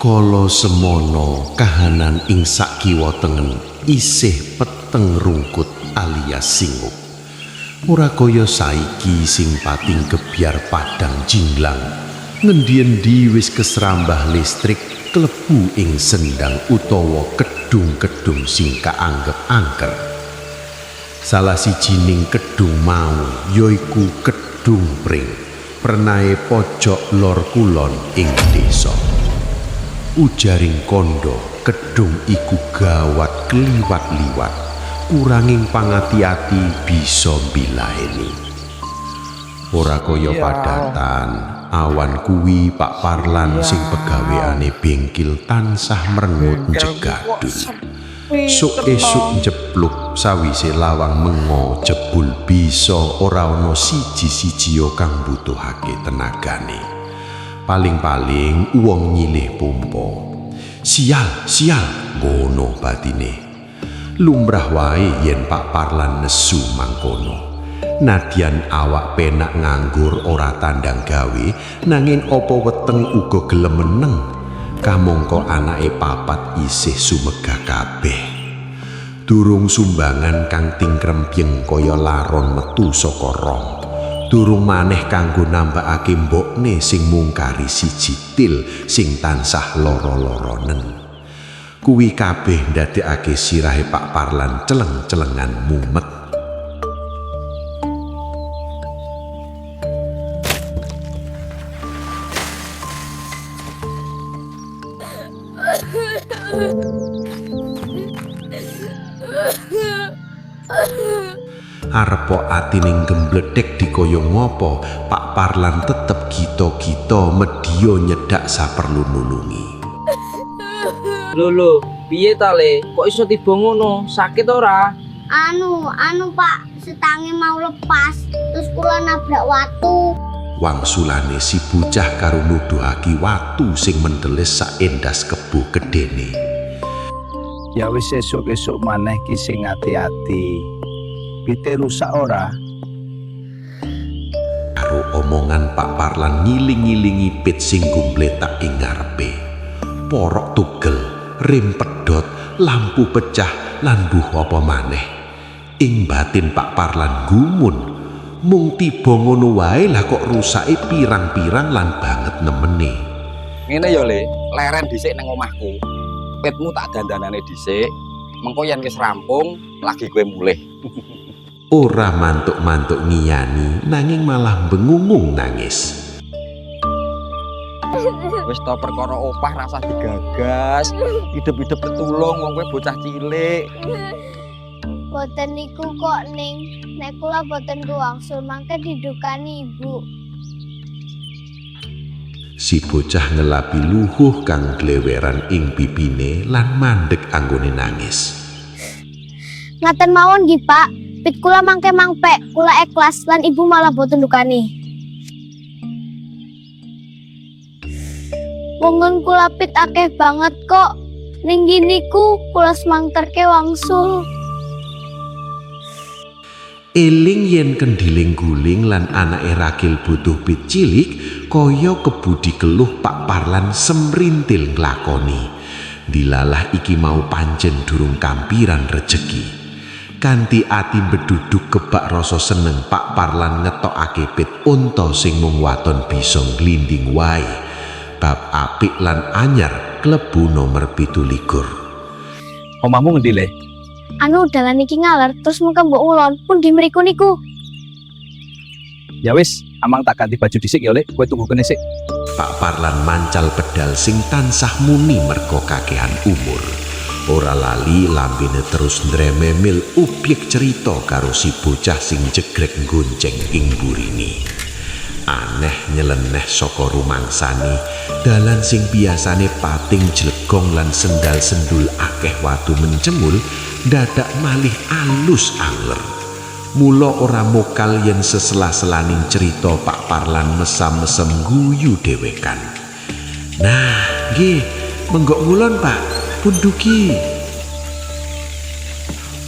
Kala semono kahanan ing sakiwa tengen isih peteng rungkut alias singuk. Ora kaya saiki sing pating gebyar padang jinglang, ngendi-endi wis kesrambah listrik klebu ing sendang utawa kedung-kedung sing kaanggep angker. Salah sijining kedung mau yaiku Kedung Pring, prenae pojok lor kulon ing desa. Ujaring kondo, kedung iku gawat kliwat-liwat, kuranging pangati-ati bisa mbilaheni. Ora kaya padatan, awan kuwi Pak Parlan sing pegaweane bengkil tansah merengut jegadul. Esuk-esuk njebluk sawise lawang mengo jebul bisa ora ana siji-sijia kang butuhake tenagane. Paling-paling wong nyilih pompa. Sial, ngono batine. Lumrah wae yen Pak Parlan nesu mangkono. Nadyan awak penak nganggur ora tandang gawe, nanging apa weteng uga gelem meneng. Kamangka anake papat isih sumegah kabeh. Durung sumbangan kang tingkrempyeng kaya laron metu saka rong. Durung maneh kanggo nambahake mbokne sing mungkari siji til sing tansah loro-loronen. Kuwi kabeh ndadekake sirahe Pak Parlan celeng-celengan mumet. Arepo atining gembledhek dikaya ngopo, Pak Parlan tetep gito-gito medya nyedak saperlu nulungi. Lho, piye ta Le? Kok iso tiba ngono? Sakit ora? Anu Pak, setange mau lepas, terus kula nabrak watu. Wangsulane si bocah karo nuduhake watu sing mendeles saendas kebo gedene. Ya wis esuk-esuk maneh ki sing ati-ati. Pite rusak ora? Karo omongan Pak Parlan ngiling-ngilingi pit sing gumbletak ing ngarepe. Porok tugel, rem pedhot, lampu pecah lan buh apa maneh. Ing batin Pak Parlan gumun, mung tiba ngono wae lah kok rusake pirang-pirang lan banget nemene. Ngene ya Le, leren dhisik nang omahku. Pitmu tak dandanane dhisik, mengko yen wis rampung lagi kowe mulih. Ora mantuk-mantuk ngiyani, nanging malah bengungung nangis. Wis to perkara opah rasa digagas, hidup-hidup tetulung wong kowe bocah cilik. Boten niku kok Ning, nek kula boten kuwangsul mangke didukani Ibu. Si bocah ngelapi luhuh kang gleweran ing pipine lan mandeg anggone nangis. Ngaten mawon nggih Pak, pit kula mangke mangpek, kula ikhlas lan Ibu malah boten dukani. Wongen kula pit akeh banget kok. Ning niku kula semangterke wangsul. Eling yen kendiling guling lan anake ragil butuh pit cilik, kaya kebudi keluh Pak Parlan semrintil nglakoni. Dilalah iki mau pancen durung kampiran rejeki. Kanthi ati beduduk kebak rasa seneng, Pak Parlan ngetokake pit unta sing mung waton bisa nglinding wae. Bab apik lan anyar klebu nomor 17. Omahmu ngendi Le? Dalan iki ngaler terus mengke mbok ulon pun di mriku niku. Ya wis, amang tak ganti baju dhisik ya Le, kowe tunggu kene sik. Pak Parlan mancal pedal sing tansah muni merga kakehan umur. Ora lali lambene terus ndrememil ubyek cerita karo si bocah sing jegrek gonceng ing burini. Aneh nyeleneh saka rumangsane, dalan sing biasane pating jlegong lan sendal-sendul akeh watu mencemul, dadak malih alus angler. Mula ora mokal yen sesela-selaning cerita Pak Parlan mesam-mesem guyu dhewekan. Nah, nggih, menggok ngulon Pak, punduki.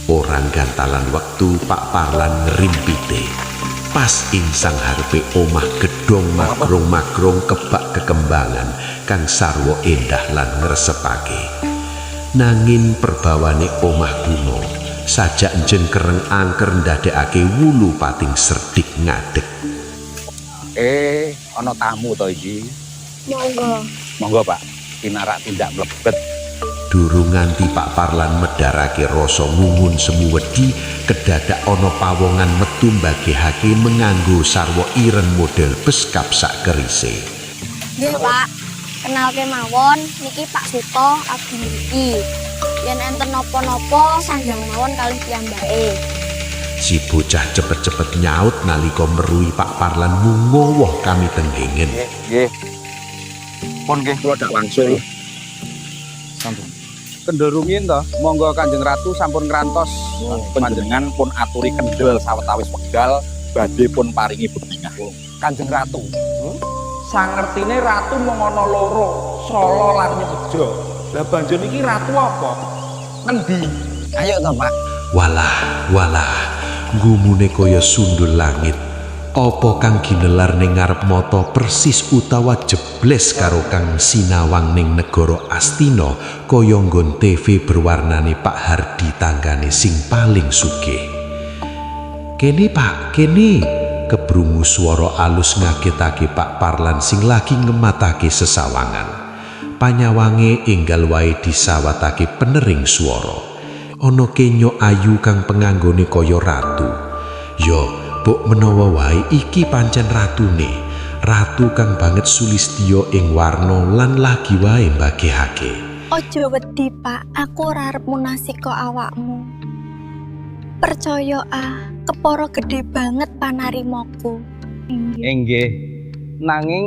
Orang gantalan waktu Pak Parlan ngerimpite. Pas ing sang harepe omah gedhong magrong-magrong kebak kekembangan, kang sarwa endah lan ngresepake. Nanging perbawane omah kuno sajak jengkereng angker ndadekake wulu pating serdik ngadeg. Ana tamu to iki. Monggo. Monggo, Pak. Pinarak tindak mlebet. Durung nganti Pak Parlan medharake rasa ngungun semu wedi, kedadak ana pawongan metu mbagihake menganggo sarwa ireng model beskap sak kerise. Nggih, Pak. Kenalke mawon, niki Pak Suto abdi mriki. Yen enten napa-napa sanjang mawon kalih piyambake. Si bocah cepet-cepet nyaut nalika meruhi Pak Parlan mungowoh kami tenggengen. Nggih. Pun nggih kula dak wangsul. Sampun. Kendel rumiyin to, monggo Kanjeng Ratu sampun ngrantos. Panjenengan pun aturi kendel sawetawis wekdal badhe pun paringi bebingah. Kanjeng Ratu. Sangertine ratu mung ana loro, Sala lan Nyebeja. Lah banjur iki ratu apa? Endi? Ayo to, Pak. Walah, gumune kaya sundul langit. Apa kang ginelar ning ngarep mata persis utawa jebles karo kang sinawang ning negara Astina kaya nggon TV berwarnane Pak Hardi tanggane sing paling sugih. Kene Pak, kene. Kebrungu swara alus ngagetake Pak Parlan sing lagi ngematake sesawangan. Panyawange enggal wae disawatake penering swara. Ana kenya ayu kang penganggone kaya ratu. Ya, mbok menawa wae iki pancen ratune. Ratu kang banget sulistya ing warna lan lagi wae mbagihake. Ojo wedi, Pak. Aku ora arep munasika awakmu. Percaya kepara gede banget panarimoku. Nggih. Nanging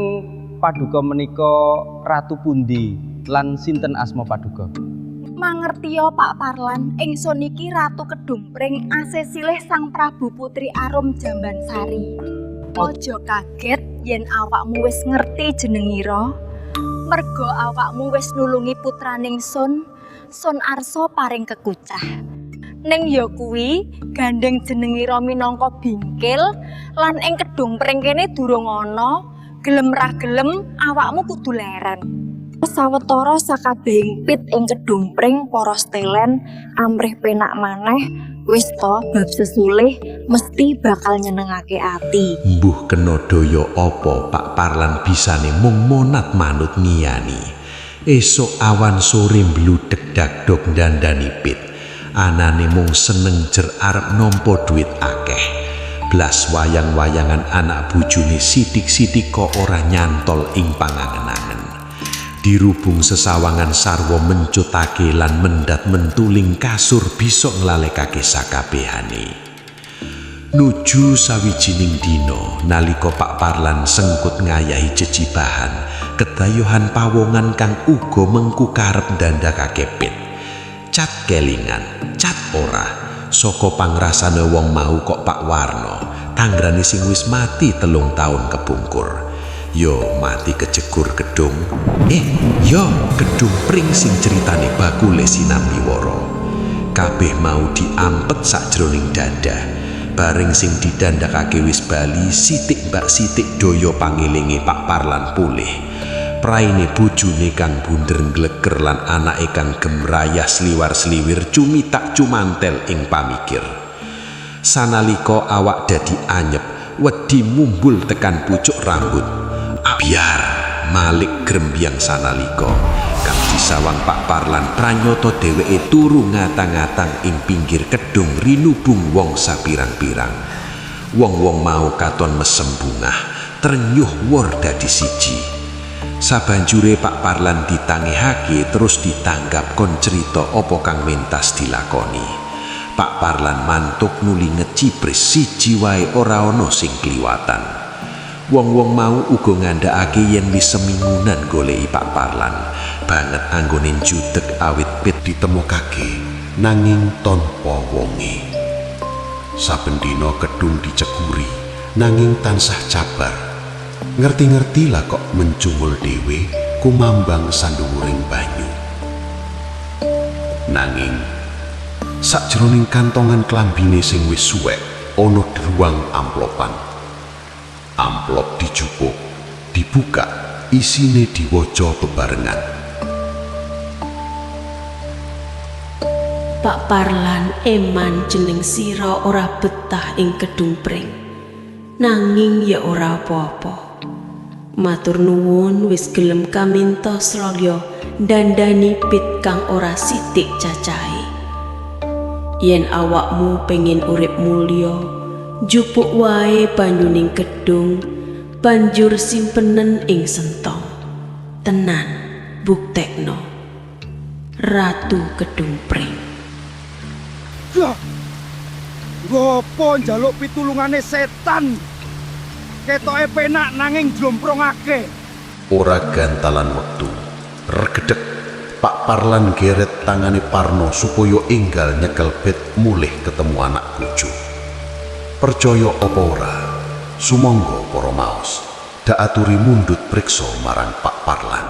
paduka menika ratu pundi lan sinten asma paduka? Mangertiya Pak Parlan, ingsun iki Ratu Kedungpring asesilih Sang Prabu Putri Arum Jambansari. Ojo kaget yen awakmu wis ngerti jenengira. Merga awakmu wis nulungi putraning Sun Arsa paring kekucah. Ning ya kuwi gandeng jenengira minangka bingkil lan ing Kedungpring kene durung ana, gelem ra gelem awakmu kudu leren. Sawetara sakabehing pit ing Kedungpring para stelen amrih penak maneh wis to bab sesulih mesti bakal nyenengake ati. Mbuh kena daya apa Pak Parlan bisane mung monat manut ngiyani. Esuk awan sore mbludhek dagdog dandani pit. Anane mung seneng jer arep nampa duit akeh. Blas wayang-wayangan anak bojone sithik-sithik kok ora nyantol ing pangangen-angen. Dirubung sesawangan sarwa mencutake lan mendat mentuling kasur bisa nglalekake sakabehane. Nuju sawijining dina nalika Pak Parlan sengkut ngayahi jejibahan, kedayuhan pawongan kang uga mengku karep ndandakake pit. Cat kelingan, cat ora, saka pangrasane wong mau kok Pak Warno, tanggrane sing wis mati 3 taun kepungkur. Yo mati kejegur gedung. Yo gedung pring sing ceritane bakule sinambiwara. Kabeh mau diampet sakjroning dada. Bareng sing didandakake wis bali, sitik mbak sitik daya pangelinge Pak Parlan pulih. Praine bojone kang bunder ngleger lan anake kang gemrayah sliwar-sliwir cumitak cumantel ing pamikir. Sanalika awak dadi anyep, wedi mumbul tekan pucuk rambut. Biar Malik grembyang sanalika kang disawang Pak Parlan pranyata dheweke turu ngatang-atang ing pinggir kedung rinubung wong sapirang-pirang. Wong-wong mau katon mesem bungah, trenyuh wor dadi siji. Sabanjure Pak Parlan ditangehake terus ditanggap kon cerita apa kang mentas dilakoni. Pak Parlan mantuk nuli ngecibris siji wae ora ana sing kliwatan. Wong-wong mau uga ngandhakake yen wis semingunan goleki Pak Parlan, banget anggone judeg awit pit ditemokake nanging tanpa wonge. Saben dina kedung dicekuri nanging tansah cabar. Ngerti-ngerti lah kok mencungul dewe kumambang sanduwuring banyu. Nanging sakjroning kantongan klambine sing wis suwek ana druwang amplopan. Amplop dijupuk, dibuka, isine diwaca bebarengan. Pak Parlan eman jeneng sira ora betah ing Kedung Pring. Nanging ya ora apa-apa. Matur nuwun wis gelem kaminta Sraya dandani pit kang ora sithik cacahe. Yen awakmu pengin urip mulya, jupuk wae banyuning gedung, banjur simpenen ing sentong. Tenan buktekno. Ratu Kedung Pring. Gopo njaluk pitulungane setan. Ketoke penak nanging jlomprongake. Ora gantalan wektu, regedeg Pak Parlan geret tangane Parno supaya enggal nyekel bet mulih ketemu anak bojo. Percaya apa ora, sumangga para maos, dak aturi mundhut priksa marang Pak Parlan.